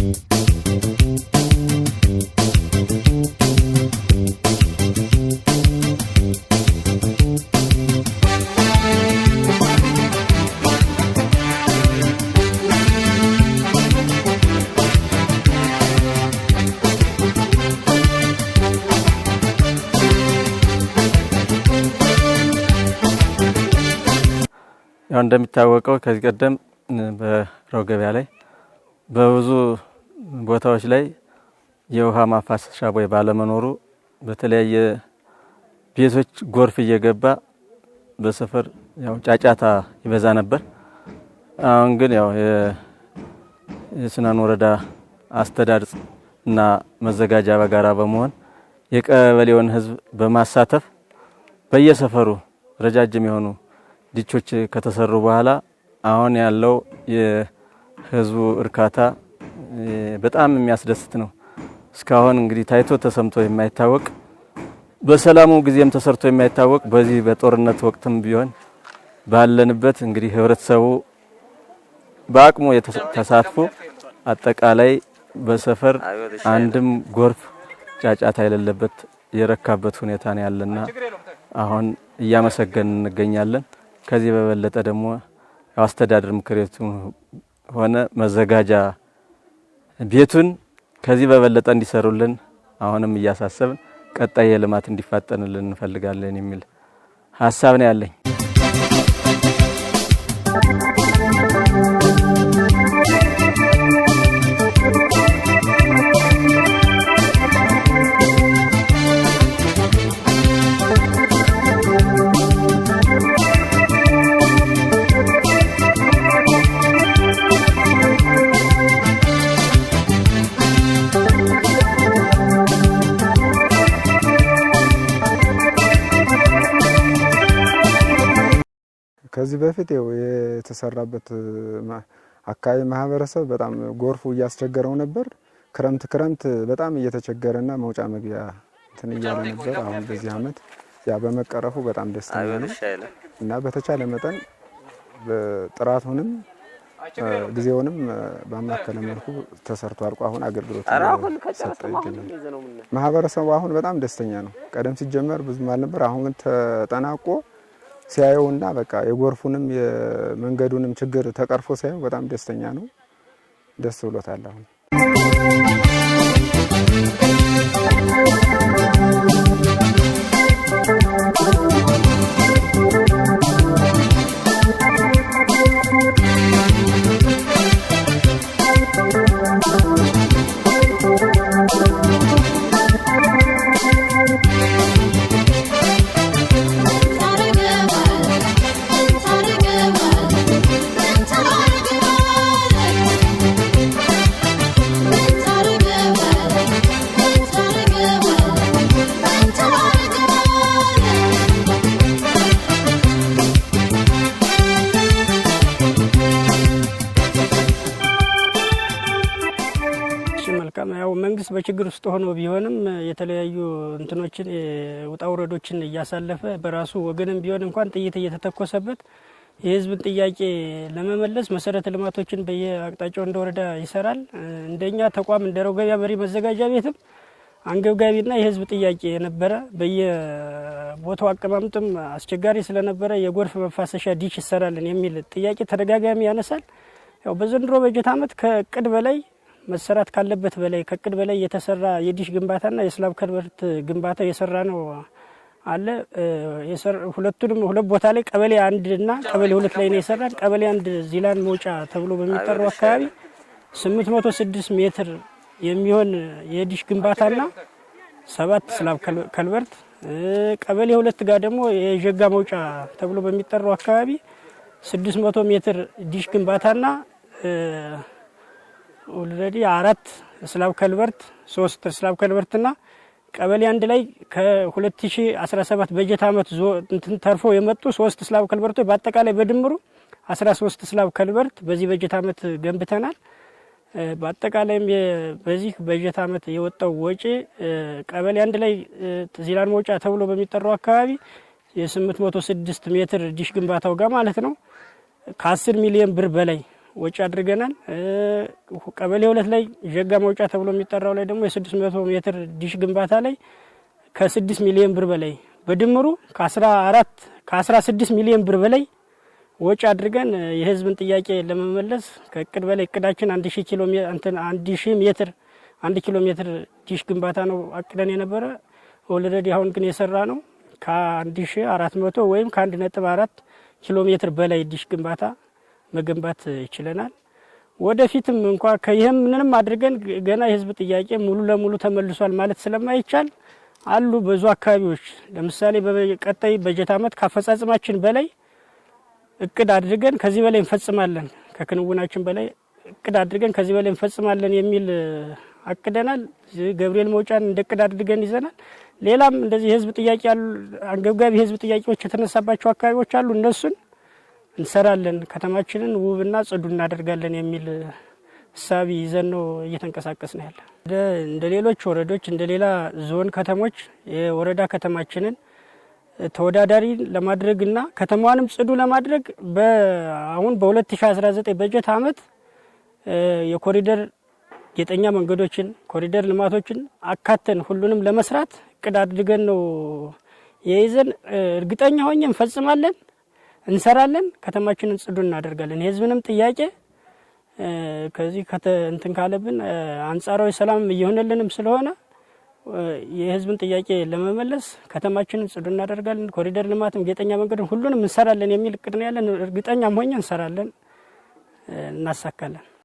ያው እንደሚታወቀው ከዚህ ቀደም በሮብ ገበያ ላይ በብዙ ቦታዎች ላይ የውሃ ማፋሰሻ ቦይ ባለመኖሩ በተለያየ ቤቶች ጎርፍ እየገባ በሰፈር ያው ጫጫታ ይበዛ ነበር። አሁን ግን ያው የስናን ወረዳ አስተዳደር እና መዘጋጃ በጋራ በመሆን የቀበሌውን ህዝብ በማሳተፍ በየሰፈሩ ረጃጅም የሆኑ ዲቾች ከተሰሩ በኋላ አሁን ያለው የህዝቡ እርካታ በጣም የሚያስደስት ነው። እስካሁን እንግዲህ ታይቶ ተሰምቶ የማይታወቅ በሰላሙ ጊዜም ተሰርቶ የማይታወቅ በዚህ በጦርነት ወቅትም ቢሆን ባለንበት እንግዲህ ህብረተሰቡ በአቅሙ ተሳትፎ አጠቃላይ በሰፈር አንድም ጎርፍ ጫጫታ የሌለበት የረካበት ሁኔታ ነው ያለና አሁን እያመሰገን እንገኛለን። ከዚህ በበለጠ ደግሞ አስተዳደር ምክር ቤቱ ሆነ መዘጋጃ ቤቱን ከዚህ በበለጠ እንዲሰሩልን አሁንም እያሳሰብን ቀጣይ የልማት እንዲፋጠንልን እንፈልጋለን የሚል ሐሳብ ነው ያለኝ። ከዚህ በፊት የተሰራበት አካባቢ ማህበረሰብ በጣም ጎርፉ እያስቸገረው ነበር። ክረምት በጣም እየተቸገረና መውጫ መግቢያ እንትን እያለ ነበር። አሁን በዚህ አመት ያ በመቀረፉ በጣም ደስተኛ ነኝ እና በተቻለ መጠን ጥራቱንም ጊዜውንም በማከለ መልኩ ተሰርቶ አልቆ አሁን አገልግሎት ሰጠ ይገኛል። ማህበረሰቡ አሁን በጣም ደስተኛ ነው። ቀደም ሲጀመር ብዙም አልነበር። አሁን ግን ተጠናቆ ሲያዩና በቃ የጎርፉንም የመንገዱንም ችግር ተቀርፎ ሲያዩ በጣም ደስተኛ ነው። ደስ ብሎታል አሁን። ያው መንግስት በችግር ውስጥ ሆኖ ቢሆንም የተለያዩ እንትኖችን ውጣውረዶችን እያሳለፈ በራሱ ወገንም ቢሆን እንኳን ጥይት እየተተኮሰበት የህዝብን ጥያቄ ለመመለስ መሰረተ ልማቶችን በየአቅጣጫው እንደወረዳ ይሰራል። እንደኛ ተቋም እንደ ሮብ ገበያ መሪ መዘጋጃ ቤትም አንገብጋቢና የህዝብ ጥያቄ የነበረ በየቦታው አቀማምጥም አስቸጋሪ ስለነበረ የጎርፍ መፋሰሻ ዲሽ ይሰራልን የሚል ጥያቄ ተደጋጋሚ ያነሳል። ያው በዘንድሮ በጀት አመት ከቅድ በላይ መሰራት ካለበት በላይ ከቅድ በላይ የተሰራ የዲሽ ግንባታና የስላብ ከልቨርት ግንባታ የሰራ ነው አለ። ሁለት ቦታ ላይ ቀበሌ 1 እና ቀበሌ 2 ላይ ነው የሰራን። ቀበሌ 1 ዚላን መውጫ ተብሎ በሚጠራው አካባቢ 806 ሜትር የሚሆን የዲሽ ግንባታና 7 ስላብ ከልቨርት፣ ቀበሌ 2 ጋር ደግሞ የጀጋ መውጫ ተብሎ በሚጠራው አካባቢ 600 ሜትር ዲሽ ግንባታና ኦልሬዲ 4 ስላብ ከልቨርት 3 ስላብ ከልቨርትና ቀበሌ 1 ላይ ከ2017 በጀት አመት ተርፎ የመጡ 3 ስላብ ከልቨርቶች በአጠቃላይ በድምሩ 13 ስላብ ከልቨርት በዚህ በጀት አመት ገንብተናል። በአጠቃላይም በዚህ በጀት አመት የወጣው ወጪ ቀበሌ 1 ላይ ዚላን መውጫ ተብሎ በሚጠራው አካባቢ የ806 ሜትር ዲሽ ግንባታው ጋር ማለት ነው ከ10 ሚሊዮን ብር በላይ ወጪ አድርገናል። ቀበሌ 2 ላይ ጀጋ መውጫ ተብሎ የሚጠራው ላይ ደግሞ የ600 ሜትር ዲሽ ግንባታ ላይ ከ6 ሚሊዮን ብር በላይ በድምሩ ከ16 ሚሊዮን ብር በላይ ወጪ አድርገን የህዝብን ጥያቄ ለመመለስ ከእቅድ በላይ እቅዳችን 1000 ኪሎ ሜትር ዲሽ ግንባታ ነው አቅደን የነበረ። ኦልሬዲ አሁን ግን የሰራ ነው ከ1400 ወይም ከ1.4 ኪሎ ሜትር በላይ ዲሽ ግንባታ መገንባት ይችላል። ወደፊትም እንኳን ከይህም ምንም አድርገን ገና የህዝብ ጥያቄ ሙሉ ለሙሉ ተመልሷል ማለት ስለማይቻል አሉ ብዙ አካባቢዎች ለምሳሌ በቀጣይ በጀት ዓመት ካፈጻጸማችን በላይ እቅድ አድርገን ከዚህ በላይ እንፈጽማለን፣ ከክንውናችን በላይ እቅድ አድርገን ከዚህ በላይ እንፈጽማለን የሚል አቅደናል። ገብርኤል መውጫን እንደ እቅድ አድርገን ይዘናል። ሌላም እንደዚህ የህዝብ ጥያቄ አሉ፣ አንገብጋቢ የህዝብ ጥያቄዎች የተነሳባቸው አካባቢዎች አሉ። እነሱን እንሰራለን፣ ከተማችንን ውብና ጽዱ እናደርጋለን የሚል እሳቢ ይዘን ነው እየተንቀሳቀስን ያለ። እንደ ሌሎች ወረዶች እንደ ሌላ ዞን ከተሞች የወረዳ ከተማችንን ተወዳዳሪ ለማድረግና ከተማዋንም ጽዱ ለማድረግ አሁን በ2019 በጀት ዓመት የኮሪደር ጌጠኛ መንገዶችን ኮሪደር ልማቶችን አካተን ሁሉንም ለመስራት እቅድ አድርገን ነው የይዘን እርግጠኛ ሆኜ እንፈጽማለን፣ እንሰራለን፣ ከተማችንን ጽዱ እናደርጋለን። የህዝብንም ጥያቄ ከዚህ እንትን ካለብን አንጻራዊ ሰላም እየሆነልንም ስለሆነ የህዝብን ጥያቄ ለመመለስ ከተማችንን ጽዱ እናደርጋለን። ኮሪደር ልማትም ጌጠኛ መንገድን ሁሉንም እንሰራለን የሚል እቅድ ነው ያለን። እርግጠኛም ሆኜ እንሰራለን፣ እናሳካለን።